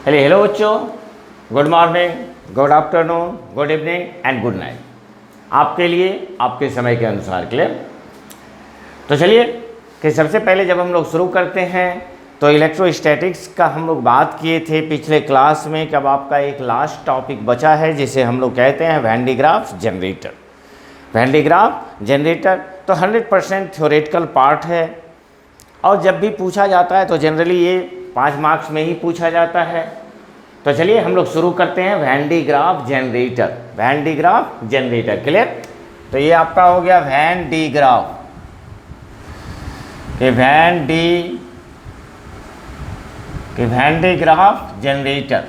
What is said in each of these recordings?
Hello बच्चों, good morning, good afternoon, good evening and good night. आपके लिए आपके समय के अनुसार। क्लियर? तो चलिए कि सबसे पहले जब हम लोग शुरू करते हैं तो इलेक्ट्रोस्टैटिक्स का हम लोग बात किए थे पिछले क्लास में। कब आपका एक लास्ट टॉपिक बचा है जिसे हम लोग कहते हैं Van de Graaff generator. Van de Graaff generator तो 100% थ्योरेटिकल पार्ट है और जब भी पूछा जाता है तो जनरली ये 5 मार्क्स में ही पूछा जाता है। तो चलिए हम लोग शुरू करते हैं Van de Graaff generator. Van de Graaff generator. Clear? तो ये आपका हो गया वैन डी ग्राफ कि Van de Graaff generator.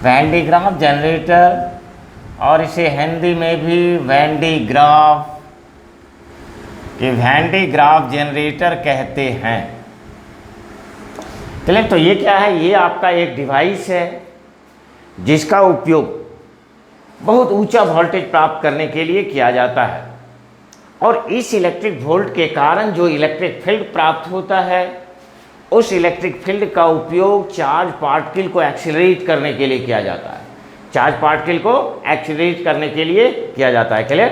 Van de Graaff generator और इसे हिंदी में भी वैन डी ग्राफ कि वैन डी ग्राफ जनरेटर कहते हैं। चलिए, तो ये क्या है? ये आपका एक डिवाइस है जिसका उपयोग बहुत ऊंचा वोल्टेज प्राप्त करने के लिए किया जाता है और इस इलेक्ट्रिक वोल्ट के कारण जो इलेक्ट्रिक फील्ड प्राप्त होता है उस इलेक्ट्रिक फील्ड का उपयोग चार्ज पार्टिकल को एक्सीलरेट करने के लिए किया जाता है। चार्ज पार्टिकल को एक्सीलरेट करने के लिए किया जाता है। क्लियर?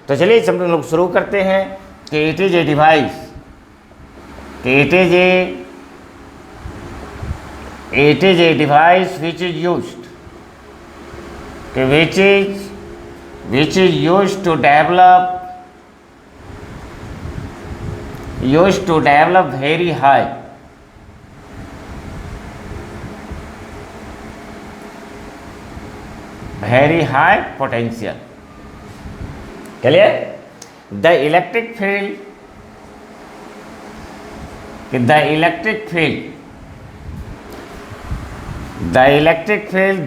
तो चलिए हम लोग शुरू करते हैं कि it is a device, it is a device which is used, which is used to develop very high potential. Clear? The electric field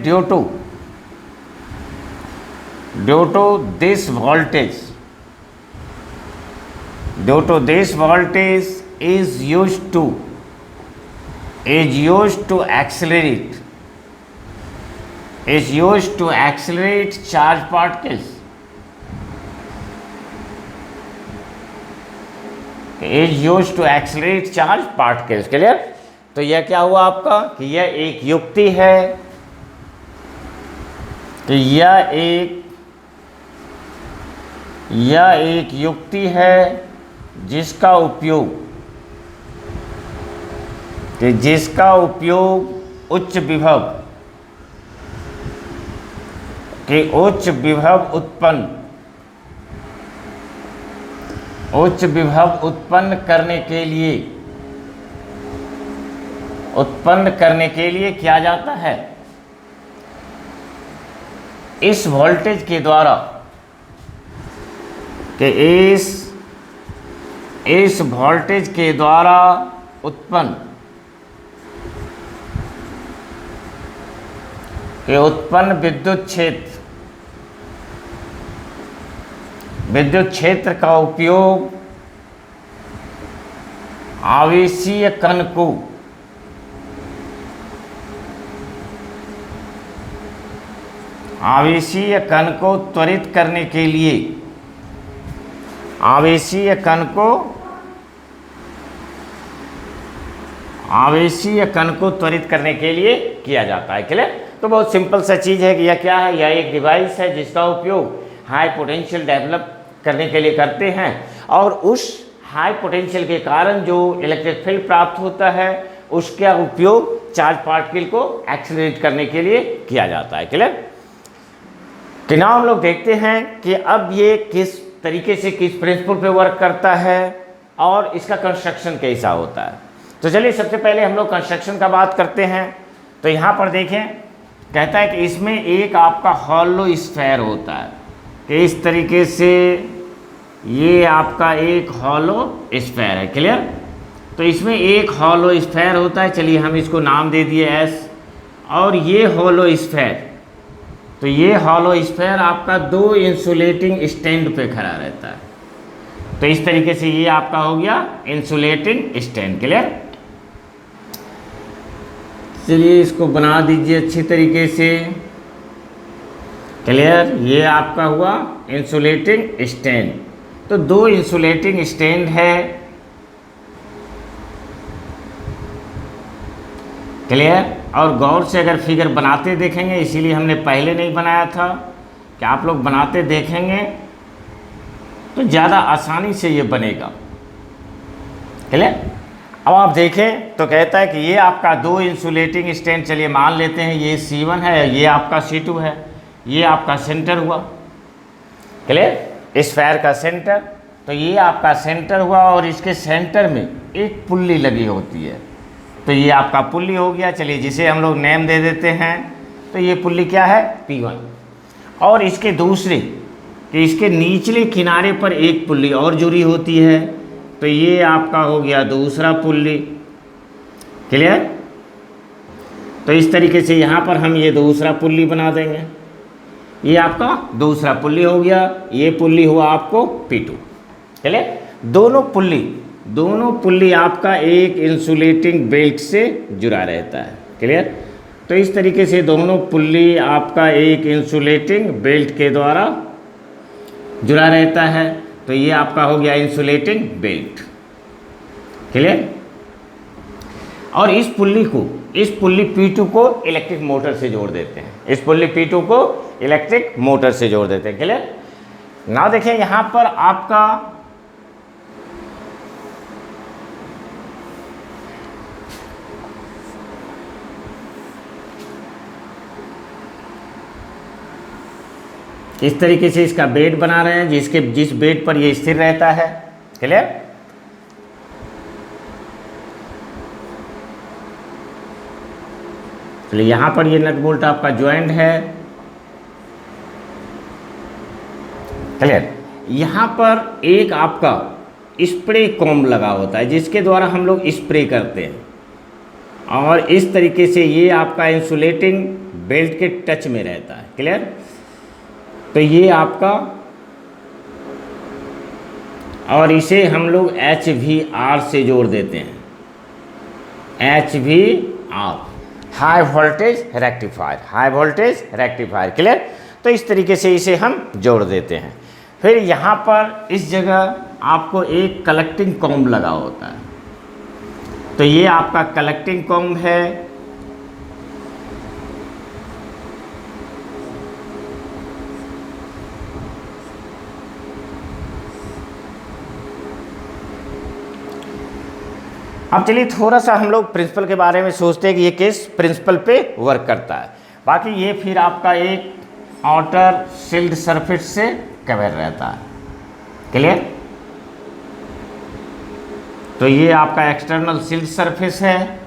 due to this voltage is used to accelerate charge particles. Clear? तो यह क्या हुआ आपका कि यह एक युक्ति है कि यह एक युक्ति है जिसका उपयोग उच्च विभव उत्पन्न करने के लिए किया जाता है। इस वोल्टेज के द्वारा कि इस वोल्टेज के द्वारा उत्पन्न विद्युत क्षेत्र का उपयोग आवेशीय कण को त्वरित करने के लिए किया जाता है। क्लियर? तो बहुत सिंपल सा चीज़ है कि यह क्या है? यह एक डिवाइस है जिसका उपयोग हाई पोटेंशियल डेवलप करने के लिए करते हैं और उस हाई पोटेंशियल के कारण जो इलेक्ट्रिक फील्ड प्राप्त होता है उसका उपयोग चार्ज पार्टिकल को एक्सीलरेट करने के लिए किया जाता है। क्लियर? कि नाउ हम लोग देखते हैं कि अब ये किस तरीके से किस प्रिंसिपल पे वर्क करता है और इसका कंस्ट्रक्शन कैसा होता है। तो चलिए सबसे पहले हम लोग कंस्ट्रक्शन का बात करते हैं। तो यहाँ पर देखें, कहता है कि इसमें एक आपका हॉलो स्फीयर होता है कि इस तरीके से ये आपका एक हॉलो स्फीयर है। क्लियर? तो इसमें एक हॉलो स्फीयर होता है। चलिए हम इसको नाम दे दिए एस। और ये हॉलो स्फीयर, तो ये हॉलो स्फीयर आपका 2 इंसुलेटिंग स्टैंड पे खड़ा रहता है। तो इस तरीके से ये आपका हो गया इंसुलेटिंग स्टैंड। क्लियर? चलिए इसको बना दीजिए अच्छी तरीके से। क्लियर? ये आपका हुआ इंसुलेटिंग स्टैंड। तो 2 इंसुलेटिंग स्टैंड है क्लियर। और गौर से अगर फिगर बनाते देखेंगे, इसीलिए हमने पहले नहीं बनाया था कि आप लोग बनाते देखेंगे तो ज़्यादा आसानी से ये बनेगा। क्लियर। अब आप देखें तो कहता है कि ये आपका दो इंसुलेटिंग स्टैंड, चलिए मान लेते हैं ये C1 है, ये आपका C2 है, ये आपका सेंटर हुआ। क्लियर। स्फेयर का सेंटर, तो ये आपका सेंटर हुआ और इसके सेंटर में एक पुल्ली लगी होती है, तो ये आपका पुल्ली हो गया। चलिए जिसे हम लोग नेम दे देते हैं, तो ये पुल्ली क्या है, P1। और इसके दूसरे कि इसके निचले किनारे पर एक पुल्ली और जुड़ी होती है, तो ये आपका हो गया दूसरा पुल्ली। क्लियर। तो इस तरीके से यहाँ पर हम ये दूसरा पुल्ली बना देंगे, ये आपका दूसरा पुल्ली हो गया, ये पुल्ली हुआ आपको P2। क्लियर। दोनों पुल्ली आपका एक इंसुलेटिंग बेल्ट से जुड़ा रहता है। क्लियर। तो इस तरीके से दोनों पुल्ली आपका एक इंसुलेटिंग बेल्ट के द्वारा जुड़ा रहता है, तो ये आपका हो गया इंसुलेटिंग बेल्ट। क्लियर। और इस पुल्ली P2 को इलेक्ट्रिक मोटर से जोड़ देते हैं, इस पुल्ली P2 को इलेक्ट्रिक मोटर से जोड़ देते हैं। क्लियर। ना देखें यहाँ पर आपका इस तरीके से इसका बेड बना रहे हैं, जिस बेड पर ये स्थिर रहता है। क्लियर। चलिए यहाँ पर ये नट बोल्ट आपका ज्वाइंट है। क्लियर। यहाँ पर एक आपका स्प्रे कॉम्ब लगा होता है, जिसके द्वारा हम लोग स्प्रे करते हैं, और इस तरीके से ये आपका इंसुलेटिंग बेल्ट के टच में रहता है। क्लियर। तो ये आपका, और इसे हम लोग HVR से जोड़ देते हैं, HVR, high voltage rectifier. Clear. तो इस तरीके से इसे हम जोड़ देते हैं। फिर यहाँ पर इस जगह आपको एक कलेक्टिंग कॉम्ब लगा होता है, तो ये आपका कलेक्टिंग कॉम्ब है। अब चलिए थोड़ा सा हम लोग प्रिंसिपल के बारे में सोचते हैं कि ये किस प्रिंसिपल पे वर्क करता है। बाकी ये फिर आपका एक आउटर सील्ड सरफेस से कवर रहता है। क्लियर। तो ये आपका एक्सटर्नल सील्ड सरफेस है,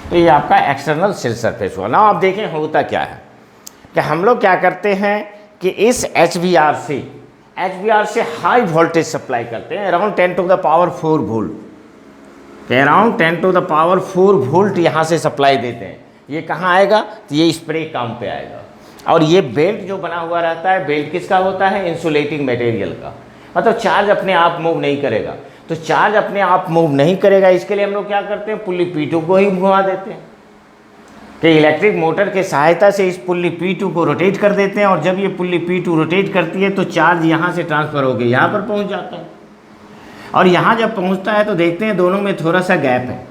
तो ये आपका एक्सटर्नल सील्ड सरफेस हुआ ना। आप देखें होता क्या है कि हम लोग क्या करते हैं कि इस HVR से हाई वोल्टेज सप्लाई करते हैं, around 10 to the power 4 volt, around 10 to the power 4 volt यहाँ से सप्लाई देते हैं। ये कहाँ आएगा, तो ये स्प्रे काम पे आएगा। और ये बेल्ट जो बना हुआ रहता है, बेल्ट किसका होता है, इंसुलेटिंग मटेरियल का, मतलब चार्ज अपने आप मूव नहीं करेगा। तो चार्ज अपने आप मूव नहीं करेगा, इसके लिए हम लोग क्या करते हैं, पुल्ली P2 को ही घुमा देते हैं, कि इलेक्ट्रिक मोटर के सहायता से इस पुल्ली P2 को रोटेट कर देते हैं, और जब ये पुल्ली P2 रोटेट करती है तो चार्ज यहाँ से ट्रांसफ़र होकर यहाँ पर पहुँच जाता है। और यहाँ जब पहुँचता है तो देखते हैं दोनों में थोड़ा सा गैप है,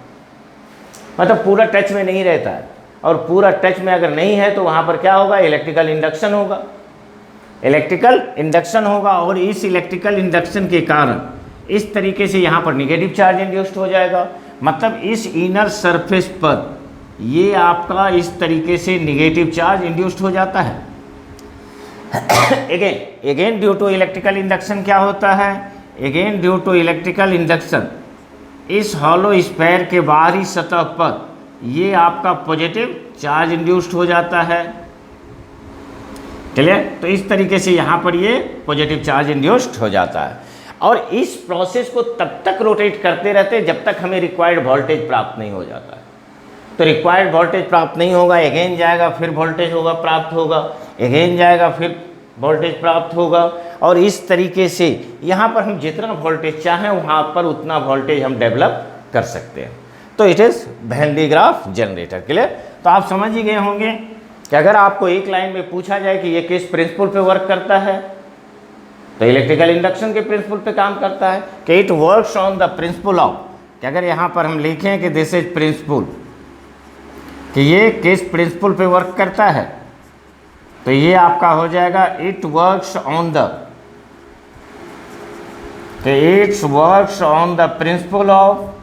मतलब पूरा टच में नहीं रहता है। और पूरा टच में अगर नहीं है तो वहाँ पर क्या होगा, इलेक्ट्रिकल इंडक्शन होगा। और इस इलेक्ट्रिकल इंडक्शन के कारण इस तरीके से यहाँ पर निगेटिव चार्ज इंड्यूस्ड हो जाएगा, मतलब इस इनर सरफेस पर ये आपका इस तरीके से निगेटिव चार्ज इंड्यूस्ड हो जाता है। Again due to electrical induction क्या होता है, again due to electrical induction इस हॉलो स्फेयर के बाहरी सतह पर ये आपका पॉजिटिव चार्ज इंड्यूस्ड हो जाता है। क्लियर। तो इस तरीके से यहाँ पर ये पॉजिटिव चार्ज इंड्यूस्ड हो जाता है, और इस प्रोसेस को तब तक रोटेट करते रहते हैं जब तक हमें रिक्वायर्ड वोल्टेज प्राप्त नहीं हो जाता है। तो रिक्वायर्ड वोल्टेज प्राप्त नहीं होगा, अगेन जाएगा, फिर वोल्टेज होगा प्राप्त होगा, अगेन जाएगा, फिर वोल्टेज प्राप्त होगा। और इस तरीके से यहाँ पर हम जितना वोल्टेज चाहें वहाँ पर उतना वोल्टेज हम डेवलप कर सकते हैं। तो it is when digraph generator. Clear. तो आप समझ ही गए होंगे कि अगर आपको एक लाइन में पूछा जाए कि ये किस प्रिंसिपल पे वर्क करता है, तो इलेक्ट्रिकल इंडक्शन के प्रिंसिपल पे काम करता है कि it works on the principle of, कि अगर यहाँ पर हम लिखें कि दिस इज प्रिंसिपल, कि ये किस प्रिंसिपल पे वर्क करता है, तो ये आपका हो जाएगा इट वर्क्स ऑन द, कि it's works on the principle of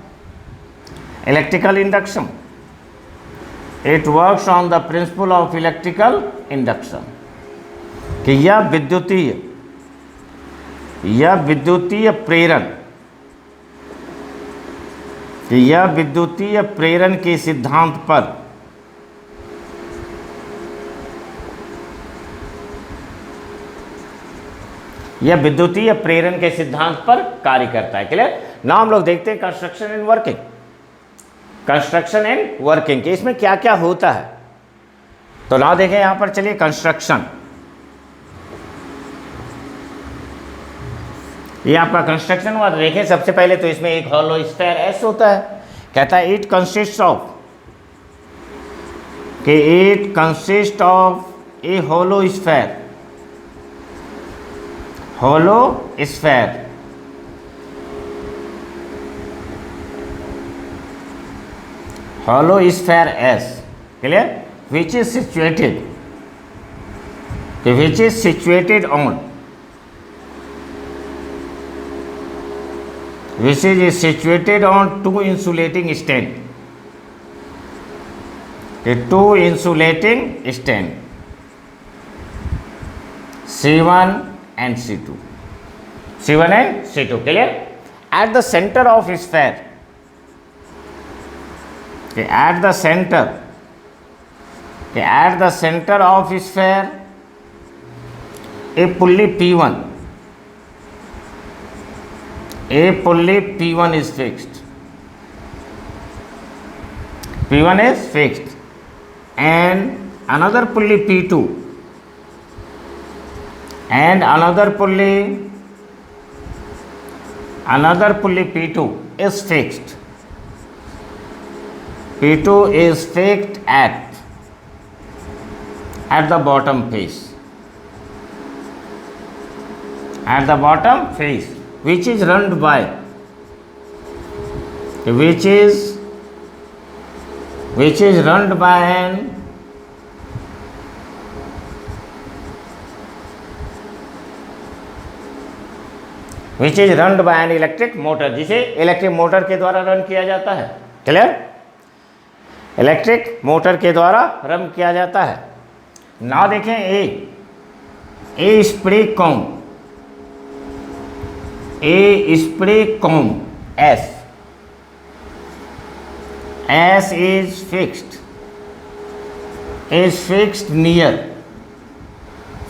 electrical induction, it works on the principle of electrical induction, कि यह विद्युतीय प्रेरण, कि यह विद्युतीय प्रेरण के सिद्धांत पर, यह विद्युतीय प्रेरण के सिद्धांत पर कार्य करता है। क्लियर। नाउ हम लोग देखते हैं construction and working, construction and working कि इसमें क्या क्या होता है। तो ना देखें यहां पर, चलिए कंस्ट्रक्शन, ये आपका कंस्ट्रक्शन हुआ। तो देखें सबसे पहले तो इसमें एक हॉलो स्फीयर एस होता है, कहता है इट कंसिस्ट ऑफ, कि it consist of A hollow sphere, hollow sphere, hollow sphere S, clear, which is situated, which is situated on, which is situated on two insulating stand, the two insulating stand C1 and C2, C1 and C2, clear। at the center of sphere, at the center, at the center of sphere a pulley P1, a pulley P1 is fixed, P1 is fixed, and another pulley P2, and another pulley P2 is fixed, P2 is fixed at the bottom face, at the bottom face, which is run by, which is run by an electric motor, जिसे electric motor के द्वारा run किया जाता है। Clear. Electric motor के द्वारा run किया जाता है। ना देखें a spray comb, a spray comb S is fixed near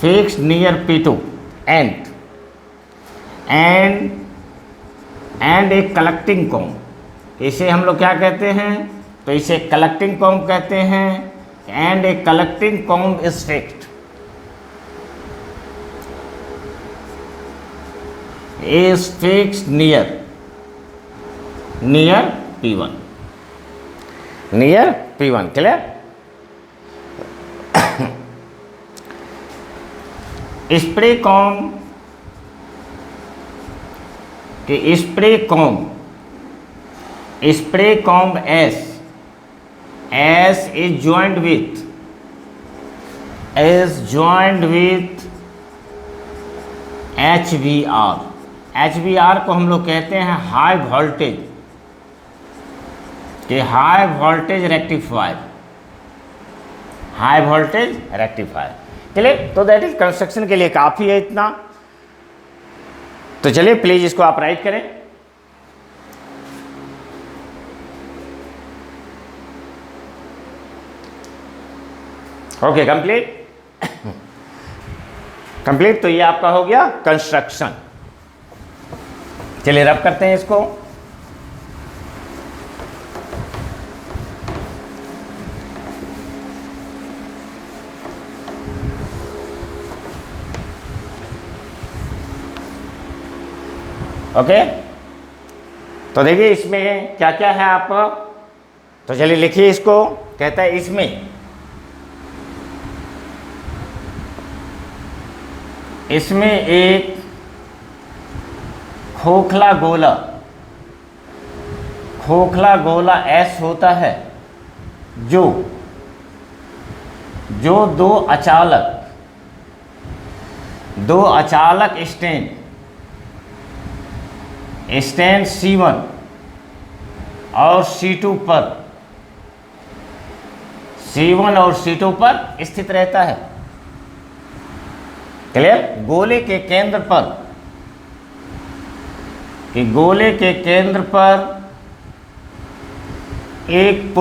P2 and a collecting comb, इसे हम लोग क्या कहते हैं, तो इसे collecting comb कहते हैं, and a collecting comb is fixed, is fixed near P1, near P1, clear। Spray comb, कि spray comb S is joined with HVR, HVR को हम लोग कहते हैं हाई वोल्टेज, कि high voltage rectifier, high voltage rectifier. चलिए, तो that is construction के लिए काफ़ी है इतना। तो चलिए प्लीज इसको आप राइट करें। Okay, complete. तो ये आपका हो गया कंस्ट्रक्शन। चलिए रब करते हैं इसको। ओके, तो देखिए इसमें क्या क्या है आपका। तो चलिए लिखिए इसको। कहता है इसमें एक खोखला गोला, खोखला गोला एस होता है जो दो अचालक स्टैंड C1 और C2 पर स्थित रहता है। क्लियर? गोले के केंद्र पर एक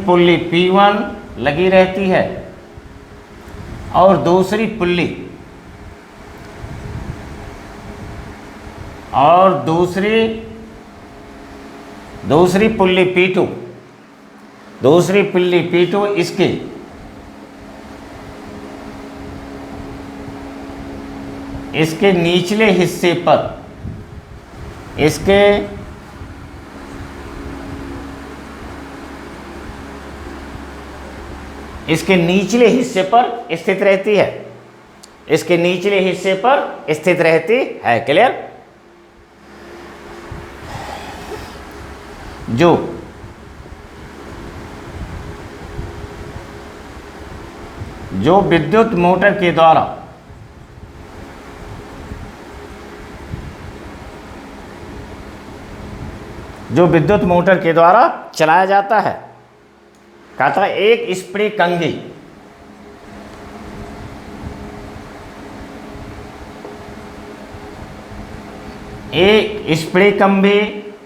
पुल्ली P1 लगी रहती है और दूसरी पुल्ली P2 इसके निचले हिस्से पर इसके निचले हिस्से पर स्थित रहती है। क्लियर? जो विद्युत मोटर के द्वारा चलाया जाता है। कहा था एक स्प्रे कंघी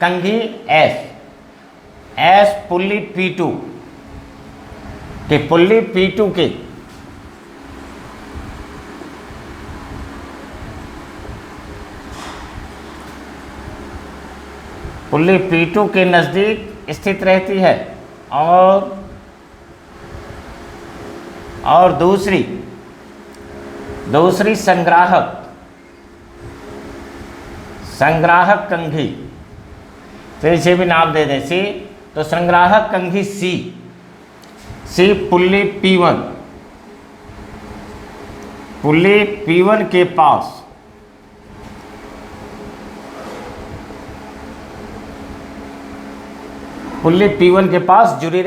कंघी एस पुल्ली P2 के पुल्ली P2 के नज़दीक स्थित रहती है और दूसरी संग्राहक कंघी, तो इसे भी नाम दे दें सी, तो संग्राहक कंघी सी पुल्ली P1 के पास जुड़ी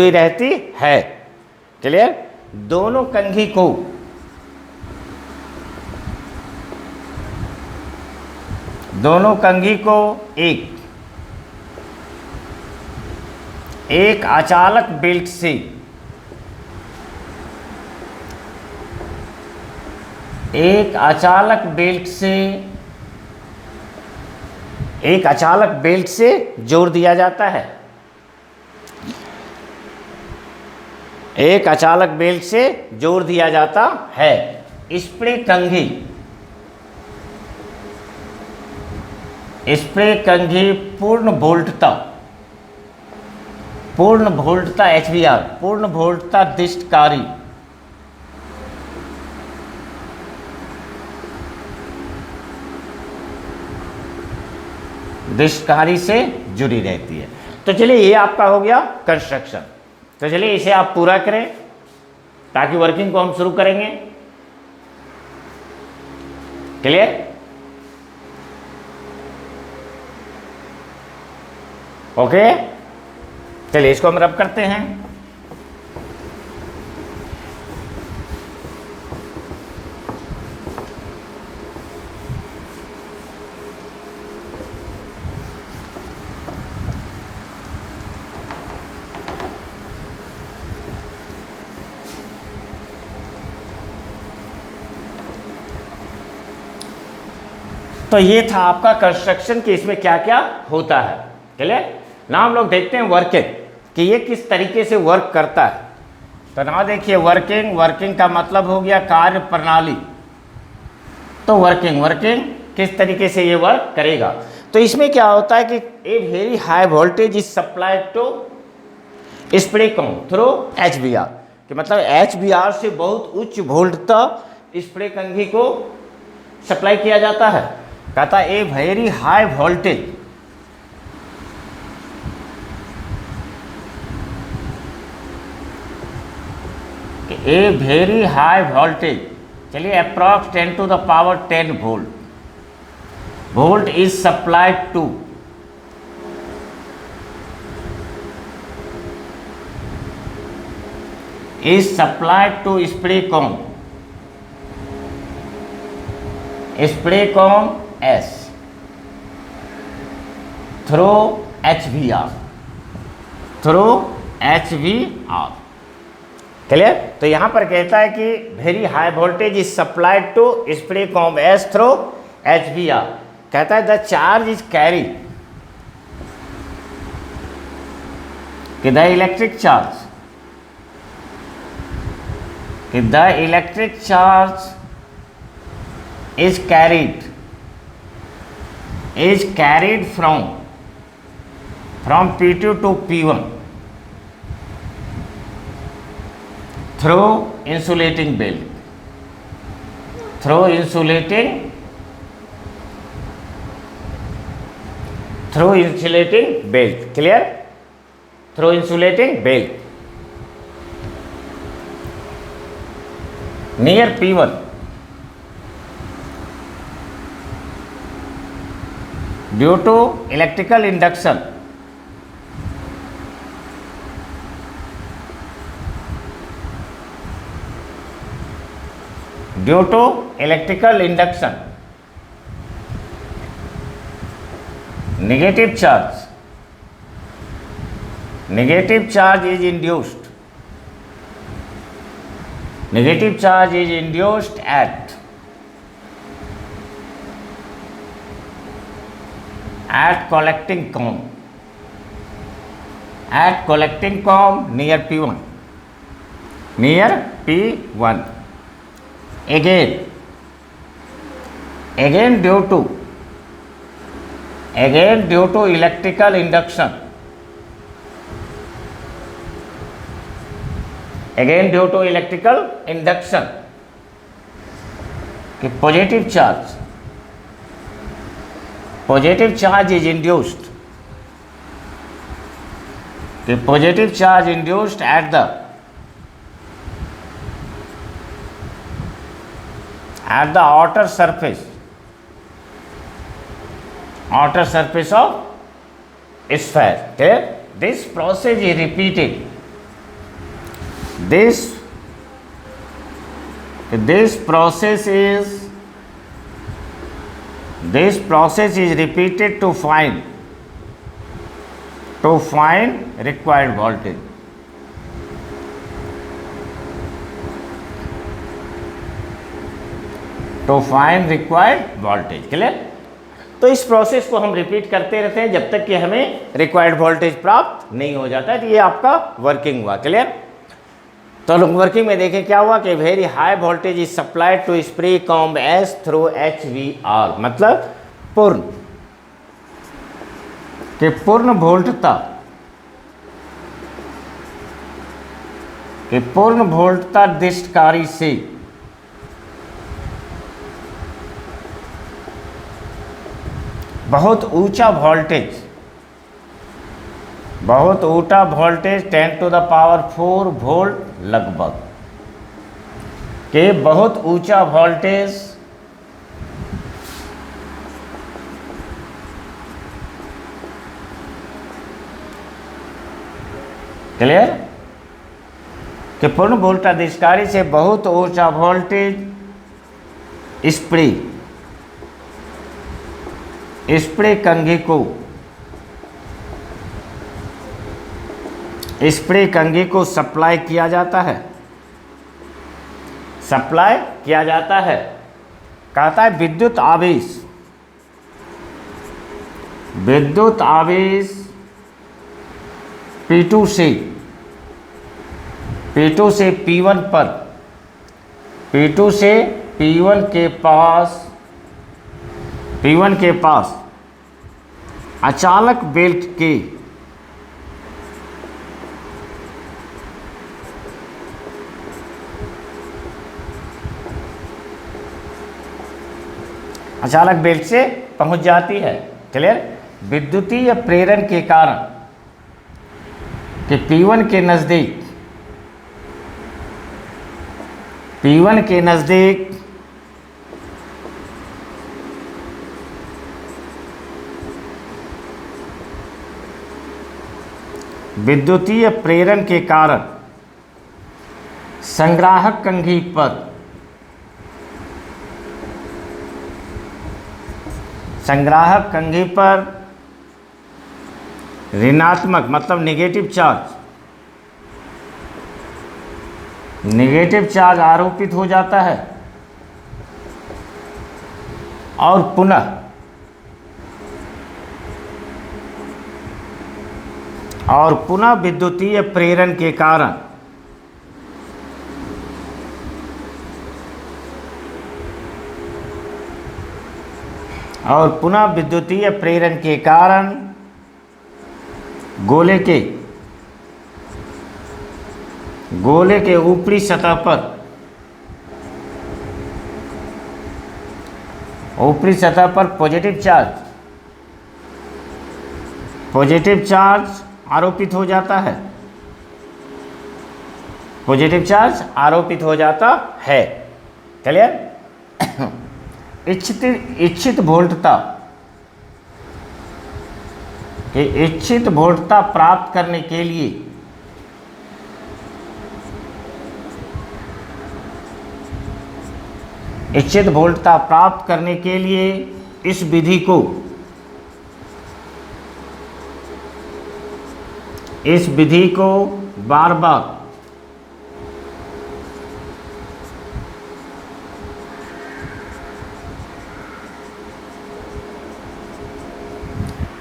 रहती है। क्लियर? दोनों कंघी को एक अचालक बेल्ट से जोड़ दिया जाता है। स्प्रे कंघी पूर्ण वोल्टता HVR पूर्ण वोल्टता दिष्टकारी से जुड़ी रहती है। तो चलिए ये आपका हो गया कंस्ट्रक्शन। तो चलिए इसे आप पूरा करें ताकि वर्किंग को हम शुरू करेंगे। क्लियर? ओके, चलिए इसको हम रब करते हैं। तो ये था आपका कंस्ट्रक्शन कि इसमें क्या क्या होता है। क्लियर? ना हम लोग देखते हैं वर्किंग कि ये किस तरीके से वर्क करता है। तो ना देखिए वर्किंग का मतलब हो गया कार्य प्रणाली। तो वर्किंग किस तरीके से ये वर्क करेगा। तो इसमें क्या होता है कि a very high voltage is supplied to spray comb through HVR, कि मतलब HVR से बहुत उच्च वोल्टता स्प्रे कंघी को सप्लाई किया जाता है। कहता ए वेरी हाई वोल्टेज कि ए वेरी हाई वोल्टेज, चलिए approx 10 to the power 10 volt is supplied to spray combs through HVR, क्लियर। तो यहां पर कहता है कि very high voltage is supplied to spray combs through HVR। कहता है द चार्ज इज कैरी, कि the electric charge is carried from P2 to P1 through insulating belt, clear, through insulating belt near P1 due to electrical induction negative charge is induced at collecting comb near P1 again due to electrical induction, कि positive charge is induced, at the outer surface of sphere. Okay? This process is repeated. This process is repeated to find required voltage. Clear. तो इस process को हम repeat करते रहते हैं जब तक कि हमें रिक्वायर्ड वोल्टेज प्राप्त नहीं हो जाता है। तो ये आपका वर्किंग हुआ, क्लियर। तो वर्किंग में देखें क्या हुआ कि very high voltage is supplied to spray combs through HVR, मतलब पूर्ण वोल्टता दिष्टकारी से बहुत ऊंचा voltage 10 to the power 4 volt लगभग के बहुत ऊंचा वोल्टेज क्लियर कि पूर्ण वोल्टाधिष्कारी से बहुत ऊंचा वोल्टेज स्प्रे कंघी को सप्लाई किया जाता है। कहता है विद्युत आवेश P2 से P1 पर P1 के पास अचालक बेल्ट के से पहुंच जाती है। क्लियर। विद्युतीय प्रेरण के कारण कि P1 के नज़दीक P1 के नज़दीक विद्युतीय प्रेरण के कारण संग्राहक कंघी पर ऋणात्मक मतलब नेगेटिव चार्ज आरोपित हो जाता है और पुनः विद्युतीय प्रेरण के कारण गोले के ऊपरी सतह पर पॉजिटिव चार्ज आरोपित हो जाता है। क्लियर? इच्छित वोल्टता प्राप्त करने के लिए इस विधि को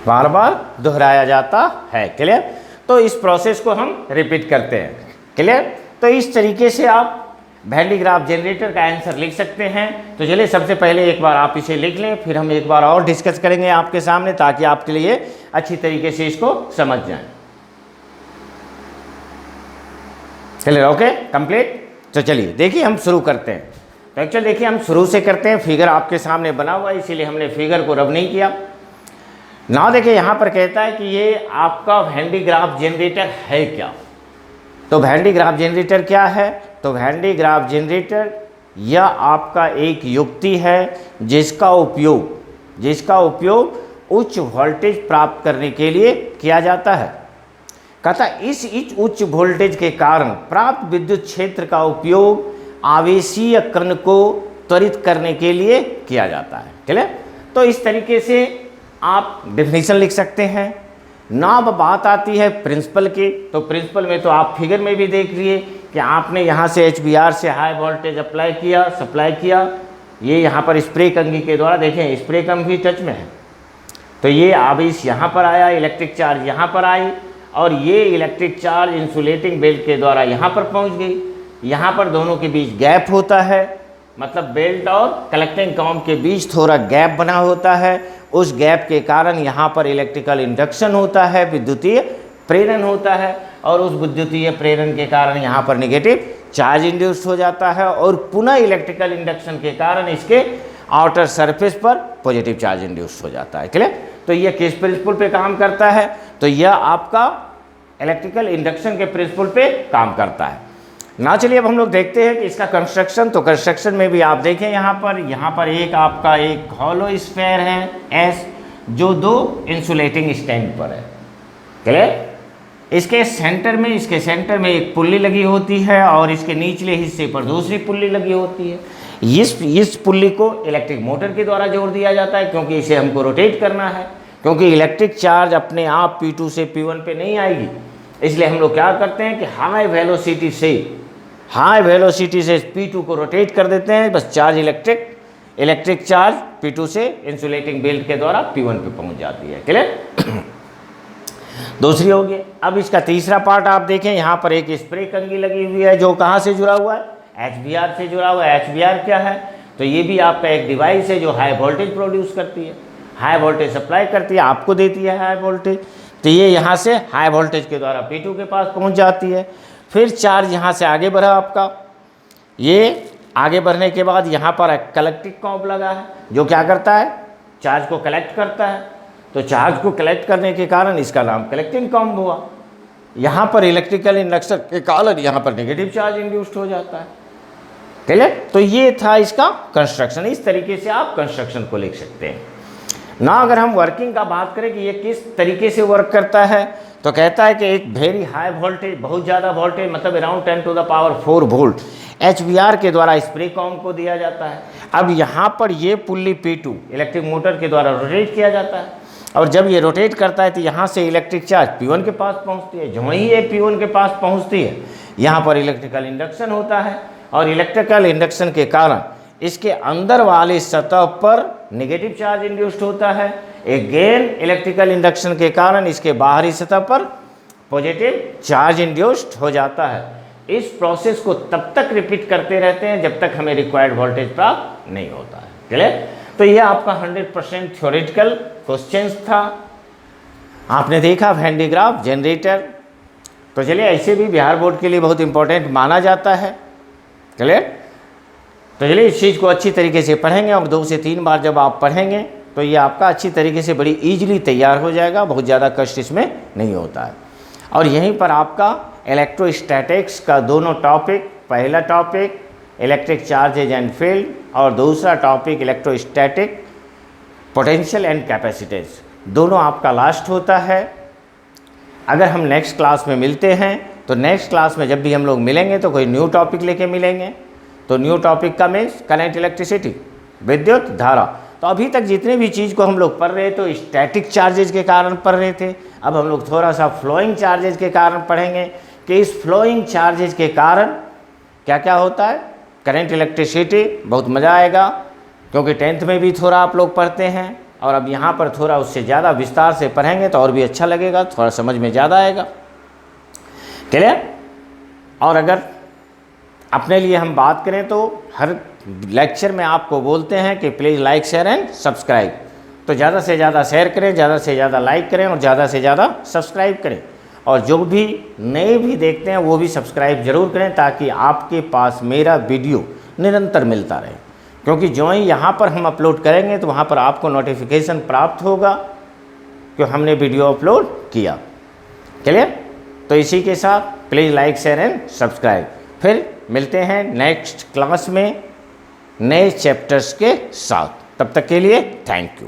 बार बार दोहराया जाता है। क्लियर? तो इस प्रोसेस को हम रिपीट करते हैं। क्लियर? तो इस तरीके से आप वैन डी ग्राफ जनरेटर का आंसर लिख सकते हैं। तो चलिए सबसे पहले एक बार आप इसे लिख लें, फिर हम एक बार और डिस्कस करेंगे आपके सामने, ताकि आपके लिए अच्छी तरीके से इसको समझ जाएं। क्लियर? Okay, complete. तो चलिए देखिए हम शुरू करते हैं। तो एक्चुअली देखिए हम शुरू से करते हैं। फिगर आपके सामने बना हुआ है, इसीलिए हमने फिगर को रब नहीं किया ना। देखिए यहाँ पर कहता है कि ये आपका वैन डी ग्राफ जनरेटर है क्या। तो वैन डी ग्राफ जनरेटर क्या है? तो वैन डी ग्राफ जनरेटर यह आपका एक युक्ति है जिसका उपयोग उच्च वोल्टेज प्राप्त करने के लिए किया जाता है। कहता इस उच्च वोल्टेज के कारण प्राप्त विद्युत क्षेत्र का उपयोग आवेशीय कण को त्वरित करने के लिए किया जाता है। चलिए, तो इस तरीके से आप डेफिनेशन लिख सकते हैं ना। अब बात आती है प्रिंसिपल की। तो प्रिंसिपल में तो आप फिगर में भी देख लिए कि आपने यहाँ से HBR से हाई वोल्टेज सप्लाई किया। ये यहाँ पर स्प्रे कंघी के द्वारा, देखें स्प्रे कंघी टच में है, तो ये आवेश यहाँ पर आया, इलेक्ट्रिक चार्ज यहाँ पर आई, और ये इलेक्ट्रिक चार्ज इंसुलेटिंग बेल्ट के द्वारा यहाँ पर पहुँच गई। यहाँ पर दोनों के बीच गैप होता है, मतलब बेल्ट और कलेक्टिंग कॉम के बीच थोड़ा गैप बना होता है। उस गैप के कारण यहाँ पर इलेक्ट्रिकल इंडक्शन होता है, विद्युतीय प्रेरण होता है, और उस विद्युतीय प्रेरण के कारण यहाँ पर नेगेटिव चार्ज इंड्यूस हो जाता है, और पुनः इलेक्ट्रिकल इंडक्शन के कारण इसके आउटर सरफेस पर पॉजिटिव चार्ज इंड्यूस हो जाता है। क्लियर? तो यह किस प्रिंसिपल पे काम करता है? तो यह आपका इलेक्ट्रिकल इंडक्शन के प्रिंसिपल पे काम करता है ना। चलिए अब हम लोग देखते हैं कि इसका कंस्ट्रक्शन। तो कंस्ट्रक्शन में भी आप देखें यहाँ पर एक आपका एक हॉलो स्फीयर है S, जो दो इंसुलेटिंग स्टैंड पर है। क्लियर? इसके सेंटर में एक पुल्ली लगी होती है, और इसके निचले हिस्से पर दूसरी पुल्ली लगी होती है। इस पुल्ली को इलेक्ट्रिक मोटर के द्वारा जोड़ दिया जाता है, क्योंकि इसे हमको रोटेट करना है, क्योंकि इलेक्ट्रिक चार्ज अपने आप P2 से P1 पे नहीं आएगी। इसलिए हम लोग क्या करते हैं कि हाई वेलोसिटी से P2 को रोटेट कर देते हैं। बस चार्ज इलेक्ट्रिक चार्ज P2 से इंसुलेटिंग बेल्ट के द्वारा P1 पे पहुंच जाती है। क्लियर? दूसरी होगी। अब इसका तीसरा पार्ट आप देखें, यहाँ पर एक स्प्रे कंघी लगी हुई है, जो कहाँ से जुड़ा हुआ है? HBR से जुड़ा हुआ है। HBR क्या है? तो ये भी आपका एक डिवाइस है जो हाई वोल्टेज प्रोड्यूस करती है, हाई वोल्टेज सप्लाई करती है, आपको देती है हाई वोल्टेज। तो ये यहाँ से हाई वोल्टेज के द्वारा P2 के पास पहुँच जाती है। फिर चार्ज यहाँ से आगे बढ़ा आपका, ये आगे बढ़ने के बाद यहाँ पर कलेक्टिंग कॉम्ब लगा है, जो क्या करता है? चार्ज को कलेक्ट करता है। तो चार्ज को कलेक्ट करने के कारण इसका नाम कलेक्टिंग कॉम्ब हुआ। यहाँ पर इलेक्ट्रिकल इंडक्शन के कारण यहाँ पर नेगेटिव चार्ज इंड्यूस्ड हो जाता है। क्लियर। तो ये था इसका कंस्ट्रक्शन, इस तरीके से आप कंस्ट्रक्शन को लिख सकते हैं ना। अगर हम वर्किंग का बात करें कि ये किस तरीके से वर्क करता है, तो कहता है कि एक वेरी हाई वोल्टेज, बहुत ज़्यादा वोल्टेज, मतलब अराउंड 10⁴ वोल्ट HVR के द्वारा स्प्रे कॉम को दिया जाता है। अब यहाँ पर ये पुल्ली P2 इलेक्ट्रिक मोटर के द्वारा रोटेट किया जाता है, और जब ये रोटेट करता है तो यहाँ से इलेक्ट्रिक चार्ज P1 के पास पहुँचती है। जो ही ये P1 के पास पहुँचती है, यहाँ पर इलेक्ट्रिकल इंडक्शन होता है, और इलेक्ट्रिकल इंडक्शन के कारण इसके अंदर वाली सतह पर नेगेटिव चार्ज इंड्यूस्ड होता है। अगेन इलेक्ट्रिकल इंडक्शन के कारण इसके बाहरी सतह पर पॉजिटिव चार्ज इंड्यूस्ड हो जाता है। इस प्रोसेस को तब तक रिपीट करते रहते हैं जब तक हमें रिक्वायर्ड वोल्टेज प्राप्त नहीं होता है। क्लियर। तो ये आपका 100% थ्योरेटिकल क्वेश्चंस था। आपने देखा वेन डायग्राफ, जनरेटर। तो चलिए, ऐसे भी बिहार बोर्ड के लिए बहुत इंपॉर्टेंट माना जाता है। क्लियर। तो चलिए, इस चीज़ को अच्छी तरीके से पढ़ेंगे, और 2 से 3 बार जब आप पढ़ेंगे तो ये आपका अच्छी तरीके से बड़ी ईजिली तैयार हो जाएगा, बहुत ज़्यादा कष्ट इसमें नहीं होता है। और यहीं पर आपका इलेक्ट्रोस्टैटिक्स का दोनों टॉपिक, पहला topic electric charges and field, और दूसरा topic electrostatic potential and capacitance, दोनों आपका लास्ट होता है। अगर हम नेक्स्ट क्लास में मिलते हैं, तो नेक्स्ट क्लास में जब भी हम लोग मिलेंगे तो कोई न्यू टॉपिक लेके मिलेंगे। तो न्यू टॉपिक का मीन्स करंट, इलेक्ट्रिसिटी, विद्युत धारा। तो अभी तक जितने भी चीज़ को हम लोग पढ़ रहे तो स्टैटिक चार्जेज के कारण पढ़ रहे थे। अब हम लोग थोड़ा सा फ्लोइंग चार्जेज के कारण पढ़ेंगे कि इस फ्लोइंग चार्जेज के कारण क्या क्या होता है। करंट, इलेक्ट्रिसिटी, बहुत मज़ा आएगा, क्योंकि 10th में भी थोड़ा आप लोग पढ़ते हैं, और अब यहाँ पर थोड़ा उससे ज़्यादा विस्तार से पढ़ेंगे तो और भी अच्छा लगेगा, थोड़ा समझ में ज़्यादा आएगा। क्लियर। और अगर अपने लिए हम बात करें तो हर लेक्चर में आपको बोलते हैं कि please like, share and subscribe. तो ज़्यादा से ज़्यादा शेयर करें, ज़्यादा से ज़्यादा लाइक करें, और ज़्यादा से ज़्यादा सब्सक्राइब करें। और जो भी नए भी देखते हैं वो भी सब्सक्राइब ज़रूर करें, ताकि आपके पास मेरा वीडियो निरंतर मिलता रहे। क्योंकि जो ही यहाँ पर हम अपलोड करेंगे तो वहाँ पर आपको नोटिफिकेशन प्राप्त होगा कि हमने वीडियो अपलोड किया। क्लियर। तो इसी के साथ please like, share and subscribe. फिर मिलते हैं नेक्स्ट क्लास में नए चैप्टर्स के साथ। तब तक के लिए थैंक यू।